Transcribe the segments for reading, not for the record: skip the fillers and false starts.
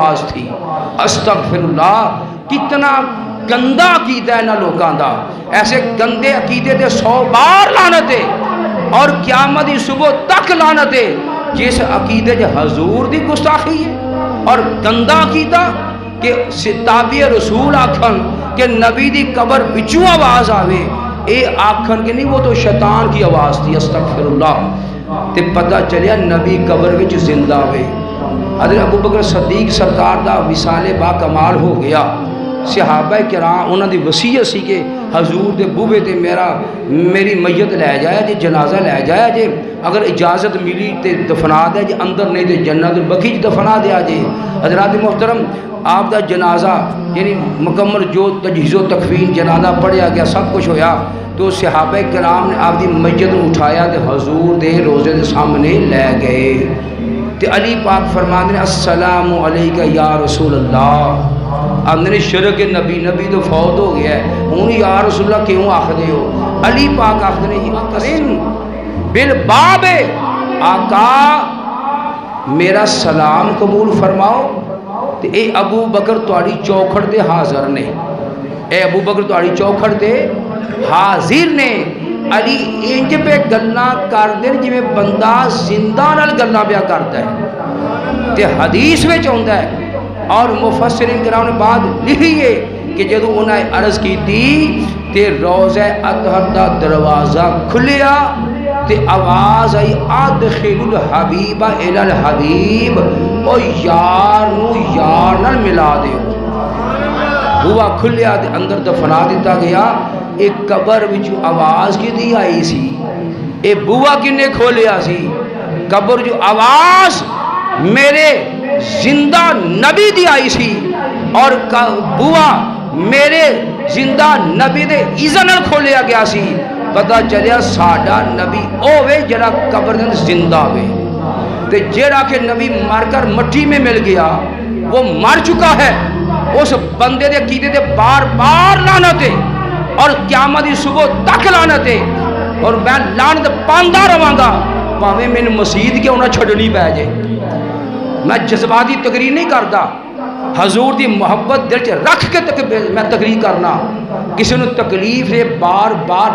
آواز تھی استغفراللہ. کتنا گندا عقیدہ ہے نا لوگاں دا. ایسے گندے عقیدے دے 100 بار لعنت ہے اور قیامت دی صبح تک لعنت ہے جس عقیدے دے حضور دی گستاخی ہے. اور گندا عقیدہ کہ تابع رسول آکھن کہ نبی دی قبر بچوں آواز آوے، اے آکھن کہ نہیں وہ تو شیطان کی آواز تھی استغفراللہ. تے پتہ چلیا نبی قبر وچ زندہ وے. حضرت ابو بکر صدیق سرکار دا وصال با کمال ہو گیا. صحابہ کرام انہاں دی وصیت سی کہ حضور دے بوبے تے میری میت لے جایا جے، جنازہ لے جایا جے، اگر اجازت ملی تے دفنا دیا جے، اندر نہیں تے جنت البقیع دفنا دیا جے. حضرات محترم آپ دا جنازہ یعنی مکمل جو تجہیز و تکفین جنازہ پڑھیا گیا، سب کچھ ہویا تو صحابہ کرام نے آپ دی میت اٹھایا تے حضور دے روزے دے سامنے لے گئے. تے علی پاک فرماندے نے السلام علیکہ یا رسول اللہ. آپ نے شرک نبی تو فوت ہو گیا ہے، ہوں یا رسول اللہ کیوں آخدے ہو؟ علی پاک آخدے نے بالباب آقا میرا سلام قبول فرماؤ. تے اے ابو بکر تواڈی چوکھڑ تے حاضر نے، اے ابو بکر تواڈی چوکھڑ تے حاضر نے. علی انج پہ گلاں کردے جی میں بندہ زندہ نال گلاں پیا کردا ہے. تے حدیث وچ آندا ہے اور مفسرین کرام نے بعد لکھی ہے کہ جدوں انہاں نے عرض کیتی تے روضہ اطہر دا دروازہ کھلیا تے آواز آئی ادخل الحبیب الی الحبیب، او یار نو یار نال ملا دیو. بوا کھلیا تے اندر دفنا دیتا گیا. ایک قبر وچ آواز کدی آئی سی؟ اے بوا کنے کھولیا سی؟ قبر جو آواز میرے زندہ نبی دی آئی سی اور بوا میرے زندہ نبی دے اذن کھولیا گیا سی. پتہ چلیا ساڈا نبی اوے جڑا قبر دے زندہ وے، تے جڑا کہ نبی مر کر مٹی میں مل گیا وہ مر چکا ہے. اس بندے دے عقیدے دے بار بار لعنت ہے اور قیامت دی صبح تک لعنت ہے. اور میں لعنت پاندا رہاں گا پاویں مینوں مسجد کیوں نہ چھڈنی پے جے. میں جذباتی تقریر نہیں کرتا، حضور دی محبت دل چ رکھ کے میں تقریر کرنا. کسی نے تکلیف ہے بار بار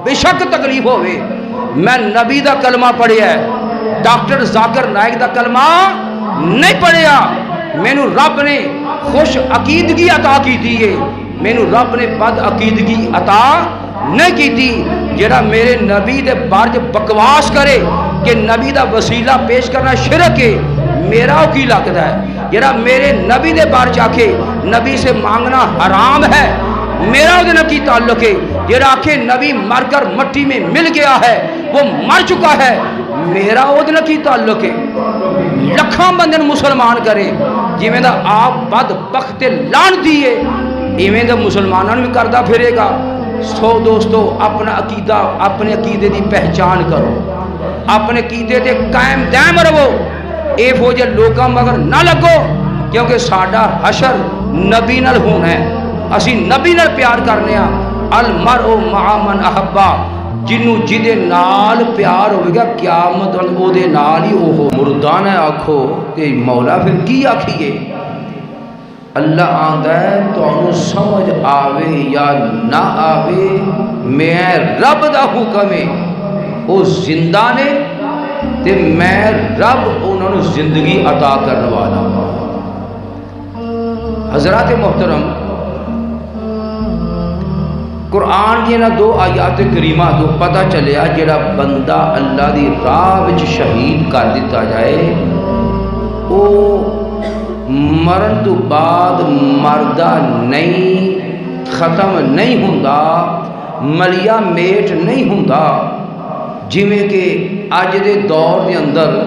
بے شک تکلیف ہوئے. میں نبی دا کلمہ پڑھیا ہے، ڈاکٹر ذاکر نائک دا کلمہ نہیں پڑھیا. مینوں رب نے خوش عقیدگی عطا کی ہے، مینوں رب نے بد عقیدگی عطا نہیں کی تھی. جڑا میرے نبی دے بارے بکواس کرے کہ نبی دا وسیلہ پیش کرنا شرک ہے، میرا کی لگتا ہے؟ جڑا میرے نبی دے بارے آکھے نبی سے مانگنا حرام ہے، میرا وہ کی تعلق ہے. جڑا آکھے نبی مر کر مٹی میں مل گیا ہے وہ مر چکا ہے، میرا وہ کی تعلق ہے. لکھاں بندے مسلمان کرے جویں دا آپ بد بخت لعنتی ہے ایویں دا مسلمانوں بھی کردا پھرے گا. سو دوستو اپنا عقیدہ اپنے عقیدے دی پہچان کرو، اپنے عقیدے تے قائم دائم رہو. اے فوجے لوگاں مگر نہ لگو کیونکہ ساڈا حشر نبی نال ہونا ہے. اسی نبی نال پیار کرنے ہاں. المرء مع من احبا، جنوں جدے نال پیار ہوئے گا قیامت او دے نال ہی او مردان ہے. آکھو تے مولا پھر کی آکھیے؟ اللہ آندا ہے تانوں سمجھ آوے یا نہ آوے میں رب دا حکم ہے. او زندہ نے تے میں رب انہوں نے زندگی عطا کرنے والا. حضرات محترم قرآن کی نا 2 آیات کریمہ تو پتہ چلیا جڑا بندہ اللہ دی راہ وچ شہید کر دیتا جائے او مرن تو بعد مردہ نہیں، ختم نہیں ہوندا، ملیا میٹ نہیں ہوندا. جویں کہ اج دے دور دے اندر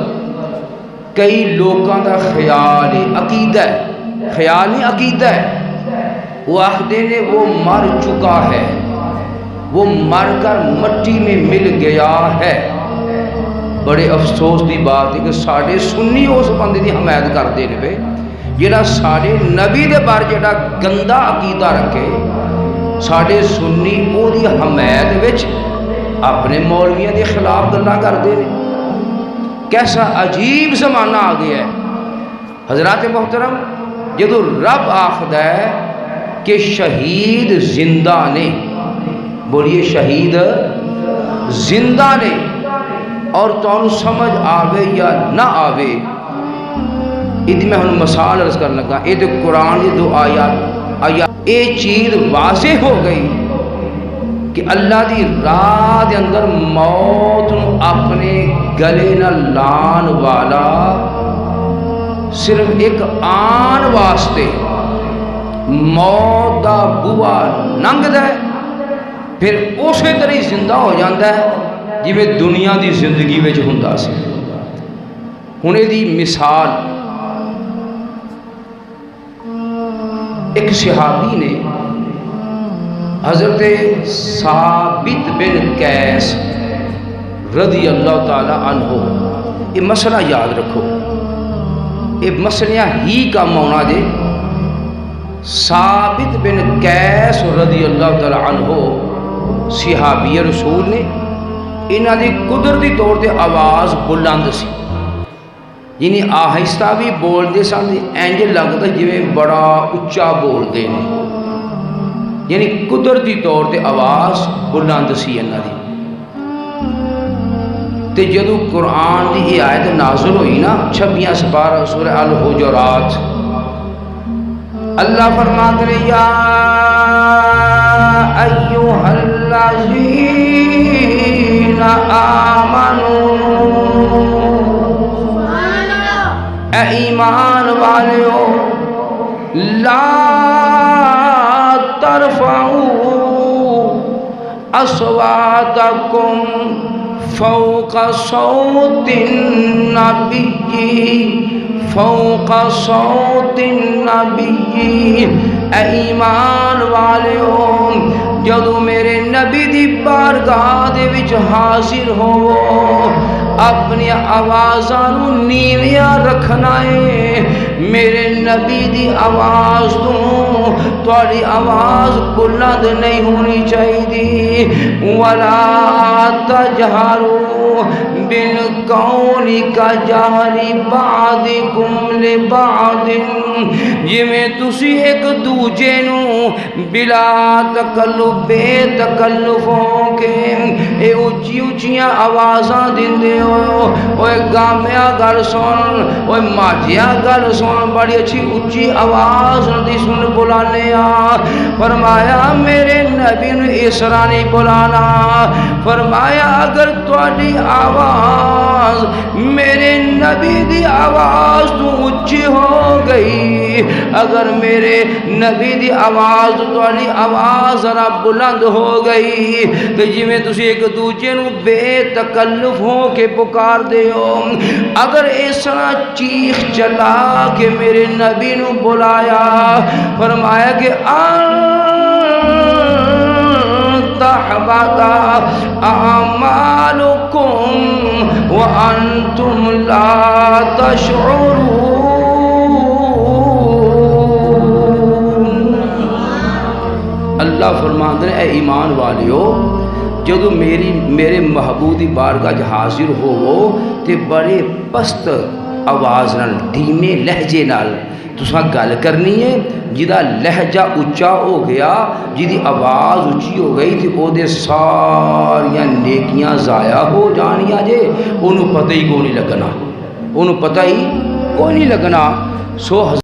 کئی لوگاں دا خیال ہے، عقیدہ ہے، خیال نہیں عقیدہ ہے. وہ آخدے نے وہ مر چکا ہے، وہ مر کر مٹی میں مل گیا ہے. بڑے افسوس دی بات ہے کہ ساڑے سنی اس بندے دی حمایت کر دے لے جڑا ساڑے نبی دے بارے جڑا گندا عقیدہ رکھے. ساڑے سنی او دی حمایت وچ اپنے مولویاں دے خلاف گلاں کر دے. کیسا عجیب زمانہ آ گیا ہے. حضرات محترم جدو رب آخد ہے کہ شہید زندہ نے، بولیے شہید زندہ نے، اور تمہیں سمجھ آوے یا نہ آوے، یہ میں ہن مثال عرض کرنے لگا، یہ تو قرآن کی دو آیات یہ چیز واضح ہو گئی کہ اللہ دی راہ دے اندر موت نو اپنے گلے نہ لان والا صرف ایک آن واسطے موت دا بوا لنگدا ہے، پھر اسی طرح زندہ ہو جاتا ہے جویں دنیا دی زندگی وچ ہوندا سی۔ ہن دی مثال ایک صحابی نے حضرت ثابت بن قیس رضی اللہ تعالی عنہ، یہ مسئلہ یاد رکھو، یہ مسئلہ ہی کا مونا دے۔ ثابت بن قیس رضی اللہ تعالی عنہ صحابی رسول نے، انہاں دی قدرتی طور تے آواز بلند سی، یعنی آہستہ بھی بول دے سن، انج لگتا جویں بڑا اچا بول دے نے، یعنی قدرتی طور تے آواز بلند سی انہاں دی۔ تے جدو قرآن دی یہ آیت نازل ہوئی نا 26 سپارہ سورہ الحجرات، اللہ فرماتے ہیں یا ایھا الذین آمنوا، اے ایمان والیو، لا ترفعوا اصواتکم فوق صوت النبی، فوق صوت النبی، اے ایمان والیو جدو میرے نبی دی بارگاہ دے وچ حاضر ہو، اپنی آوازاں نو نیویاں رکھنا ہے، میرے نبی دی آواز تو تھوڑی آواز بلند نہیں ہونی چاہیے۔ ولا تجہروا بالقول کجہر بعضکم لبعض، جویں تسی ایک دوجے نو بلا تکلف بے تکلف ہو کے اے اچھی اچھیاں آوازاں دیندے ہو، اوے گامیا گل سن، اوے ماجیا گل سن، بڑی اچھی اچھی آواز دی سن بلانے آ۔ فرمایا میرے نبی نے اس طرح نہیں بلانا، فرمایا اگر تواڈی آواز میرے نبی دی آواز تو اچھی ہو گئی، اگر میرے نبی دی آواز تو تواڈی آواز ذرا بلند ہو گئی، تو جویں تسی ایک دوجے نو بے تکلف ہو کے پکار دے ہو، اگر اس طرح چیخ چلا کہ میرے نبی نو بلایا، فرمایا کہ تحبط اعمالکم وانتم لا تشعرون۔ اللہ فرماتے ہیں اے ایمان والیو جدو میرے محبوب دی بارگاہ حاضر ہوو تے بڑے پست آواز نال، دھیمے لہجے نال تساں گل کرنی ہے، جدا لہجہ اچا ہو گیا، جدی آواز اچھی ہو گئی تے او دے ساریاں نیکیاں ضائع ہو جانیاں جے، انہوں پتہ ہی کوئی نہیں لگنا، انہوں پتہ ہی کوئی نہیں لگنا۔ سو